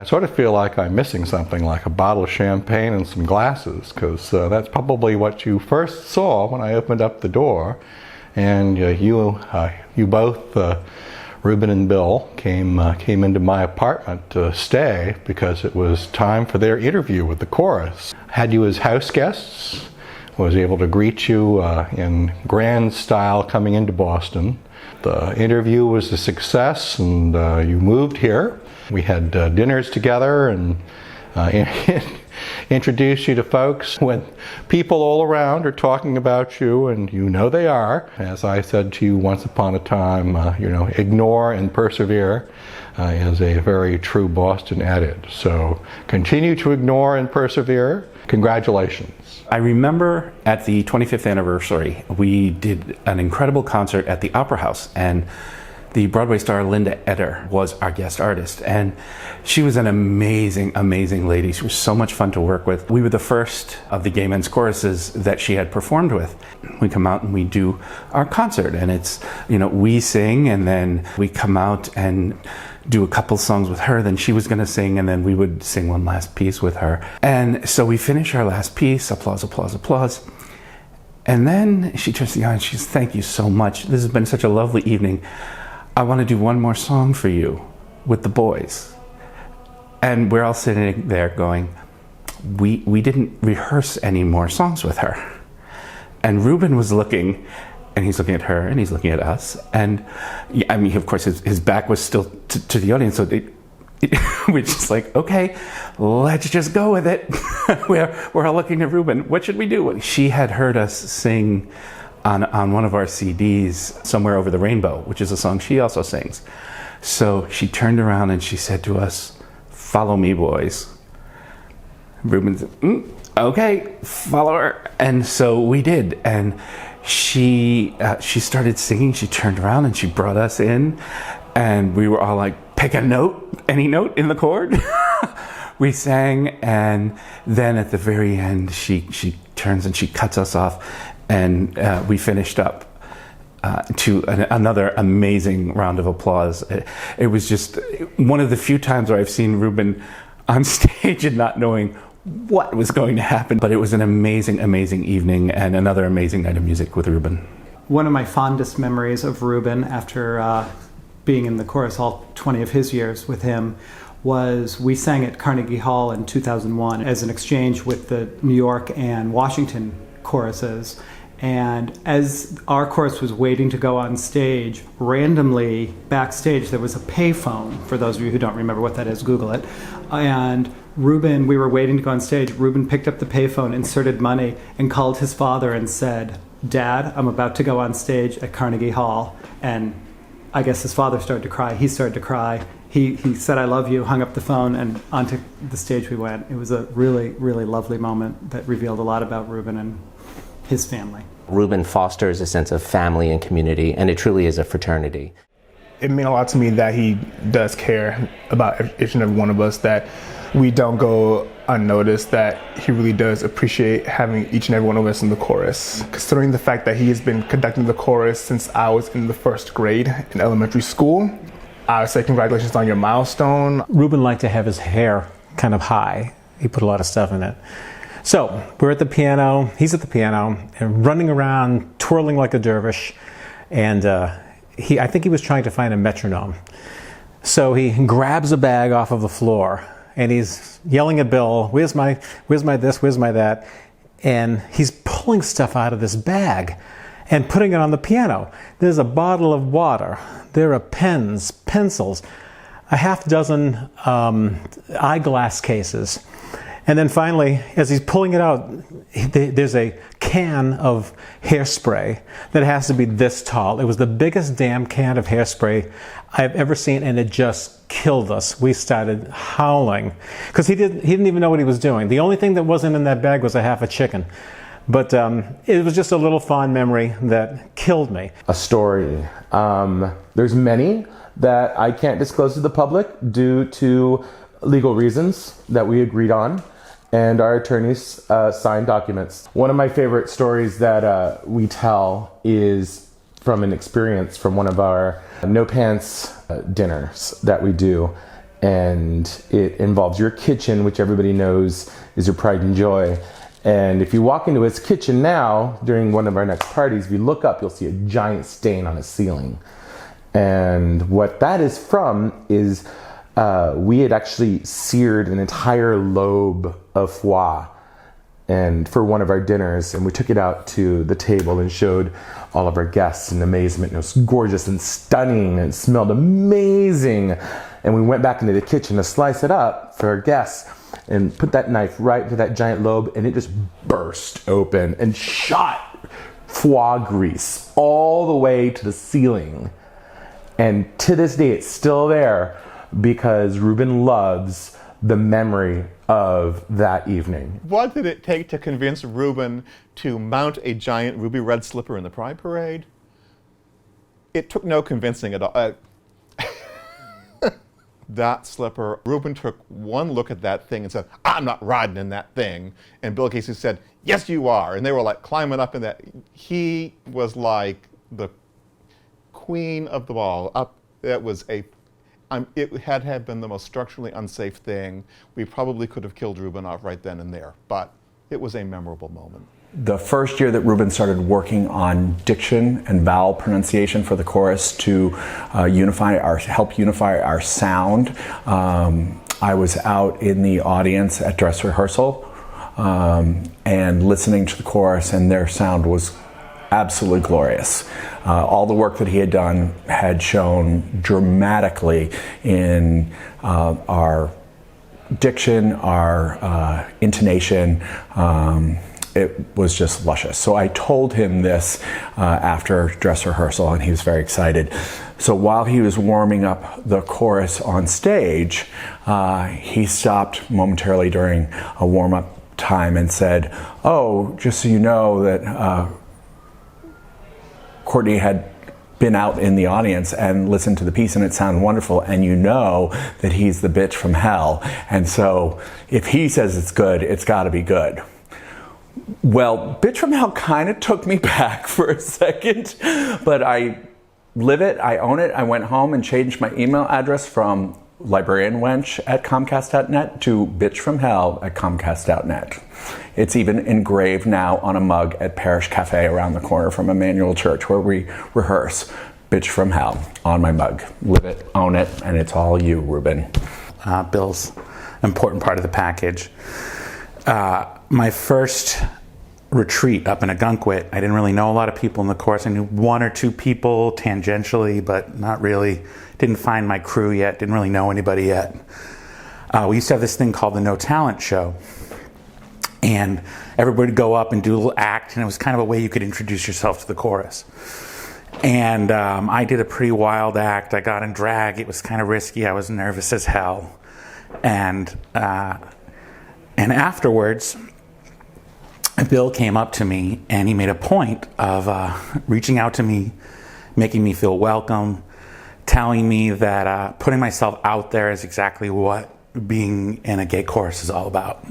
I sort of feel like I'm missing something, like a bottle of champagne and some glasses, because that's probably what you first saw when I opened up the door. And you both, Reuben and Bill, came into my apartment to stay because it was time for their interview with the chorus. Had you as house guests, was able to greet you in grand style coming into Boston. The interview was a success, and you moved here. We had dinners together and introduced you to folks. When people all around are talking about you, and you know they are, as I said to you once upon a time, ignore and persevere is a very true Boston adage. So continue to ignore and persevere. Congratulations. I remember at the 25th anniversary, we did an incredible concert at the Opera House, and the Broadway star Linda Eder was our guest artist, and she was an amazing, amazing lady. She was so much fun to work with. We were the first of the gay men's choruses that she had performed with. We come out and we do our concert, and it's, we sing, and then we come out and do a couple songs with her, then she was going to sing, and then we would sing one last piece with her. And so we finish our last piece, applause, applause, applause. And then she turns to the audience, she says, "Thank you so much. This has been such a lovely evening. I want to do one more song for you with the boys." And we're all sitting there going, we didn't rehearse any more songs with her. And Reuben was looking, and he's looking at her, and he's looking at us. And of course, his back was still to the audience, so we're just like, okay, let's just go with it. we're all looking at Reuben. What should we do? She had heard us sing on one of our CDs, Somewhere Over the Rainbow, which is a song she also sings. So she turned around and she said to us, "Follow me, boys." Reuben said, "Okay, follow her." And so we did. And she started singing. She turned around and she brought us in. And we were all like, "Pick a note, any note in the chord." We sang, and then at the very end, she turns and she cuts us off. And we finished up to another amazing round of applause. It was just one of the few times where I've seen Reuben on stage and not knowing what was going to happen. But it was an amazing, amazing evening and another amazing night of music with Reuben. One of my fondest memories of Reuben, after being in the chorus all 20 of his years with him, was we sang at Carnegie Hall in 2001 as an exchange with the New York and Washington choruses. And as our chorus was waiting to go on stage, randomly backstage there was a payphone. For those of you who don't remember what that is, Google it. And Reuben, we were waiting to go on stage. Reuben picked up the payphone, inserted money, and called his father and said, "Dad, I'm about to go on stage at Carnegie Hall." And I guess his father started to cry. He started to cry. He said, "I love you," hung up the phone, and onto the stage we went. It was a really, really lovely moment that revealed a lot about Reuben and his family. Reuben fosters a sense of family and community, and it truly is a fraternity. It meant a lot to me that he does care about each and every one of us, that we don't go unnoticed, that he really does appreciate having each and every one of us in the chorus. Considering the fact that he has been conducting the chorus since I was in the first grade in elementary school, I would say congratulations on your milestone. Reuben liked to have his hair kind of high. He put a lot of stuff in it. So we're at the piano, he's at the piano, and running around, twirling like a dervish, and I think he was trying to find a metronome. So he grabs a bag off of the floor, and he's yelling at Bill, where's my this, where's my that? And he's pulling stuff out of this bag and putting it on the piano. There's a bottle of water, there are pens, pencils, a half dozen eyeglass cases. And then finally, as he's pulling it out, there's a can of hairspray that has to be this tall. It was the biggest damn can of hairspray I've ever seen, and it just killed us. We started howling because he didn't even know what he was doing. The only thing that wasn't in that bag was a half a chicken. But it was just a little fond memory that killed me. A story. There's many that I can't disclose to the public due to legal reasons that we agreed on, and our attorneys signed documents. One of my favorite stories that we tell is from an experience from one of our no pants dinners that we do. And it involves your kitchen, which everybody knows is your pride and joy. And if you walk into his kitchen now, during one of our next parties, if you look up, you'll see a giant stain on his ceiling. And what that is from is we had actually seared an entire lobe of foie and for one of our dinners, and we took it out to the table and showed all of our guests in amazement. It was gorgeous and stunning, and it smelled amazing. And we went back into the kitchen to slice it up for our guests and put that knife right into that giant lobe, and it just burst open and shot foie grease all the way to the ceiling. And to this day, it's still there because Reuben loves the memory of that evening. What did it take to convince Reuben to mount a giant ruby red slipper in the Pride Parade? It took no convincing at all. That slipper, Reuben took one look at that thing and said, "I'm not riding in that thing." And Bill Casey said, "Yes, you are." And they were like climbing up in that. He was like the queen of the ball. It was it had been the most structurally unsafe thing. We probably could have killed Reuben off right then and there, but it was a memorable moment. The first year that Reuben started working on diction and vowel pronunciation for the chorus to help unify our sound, I was out in the audience at dress rehearsal and listening to the chorus, and their sound was absolutely glorious. All the work that he had done had shown dramatically in our diction, our intonation. It was just luscious. So I told him this after dress rehearsal, and he was very excited. So while he was warming up the chorus on stage, he stopped momentarily during a warm-up time and said, "Oh, just so you know that Courtney had been out in the audience and listened to the piece, and it sounded wonderful, and you know that he's the bitch from hell. And so if he says it's good, it's got to be good." Well, bitch from hell kind of took me back for a second, but I live it, I own it. I went home and changed my email address from librarianwench@comcast.net to bitchfromhell@comcast.net. It's even engraved now on a mug at Parish Cafe around the corner from Emmanuel Church where we rehearse. Bitch from hell on my mug. Live it, own it, and it's all you, Reuben. Bill's important part of the package. My first retreat up in Agunquit, I didn't really know a lot of people in the chorus. I knew one or two people tangentially, but not really. Didn't find my crew yet, didn't really know anybody yet. We used to have this thing called the No Talent Show. And everybody would go up and do a little act, and it was kind of a way you could introduce yourself to the chorus. And I did a pretty wild act. I got in drag. It was kind of risky. I was nervous as hell. And afterwards, Bill came up to me, and he made a point of reaching out to me, making me feel welcome, telling me that putting myself out there is exactly what being in a gay chorus is all about.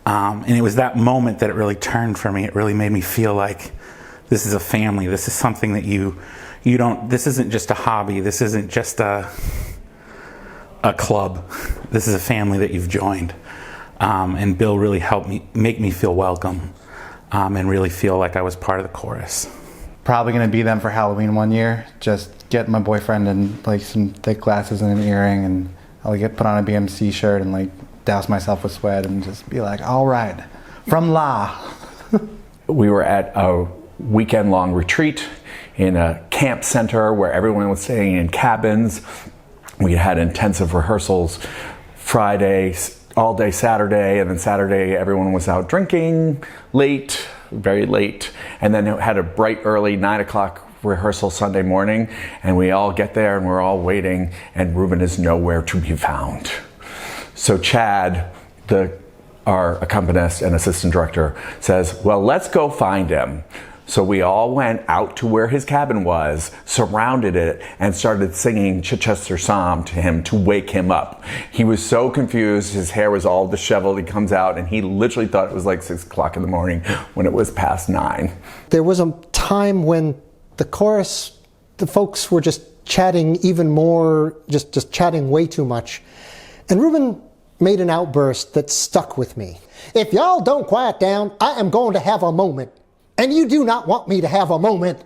And it was that moment that it really turned for me. It really made me feel like this is a family. This is something that you don't, this isn't just a hobby. This isn't just a club. This is a family that you've joined. And Bill really helped me, make me feel welcome, and really feel like I was part of the chorus. Probably gonna be them for Halloween one year. Just get my boyfriend and like some thick glasses and an earring, and I'll get put on a BMC shirt and like douse myself with sweat and just be like, all right, from La. We were at a weekend-long retreat in a camp center where everyone was staying in cabins. We had intensive rehearsals Friday, all day Saturday, and then Saturday everyone was out drinking late, very late, and then had a bright early 9 o'clock rehearsal Sunday morning, and we all get there and we're all waiting, and Reuben is nowhere to be found. So Chad, our accompanist and assistant director, says, well, let's go find him. So we all went out to where his cabin was, surrounded it, and started singing Chichester Psalm to him to wake him up. He was so confused, his hair was all disheveled, he comes out, and he literally thought it was like 6 o'clock in the morning when it was past 9. There was a time when the chorus, the folks were just chatting even more, just chatting way too much. And Reuben made an outburst that stuck with me. If y'all don't quiet down, I am going to have a moment. And you do not want me to have a moment.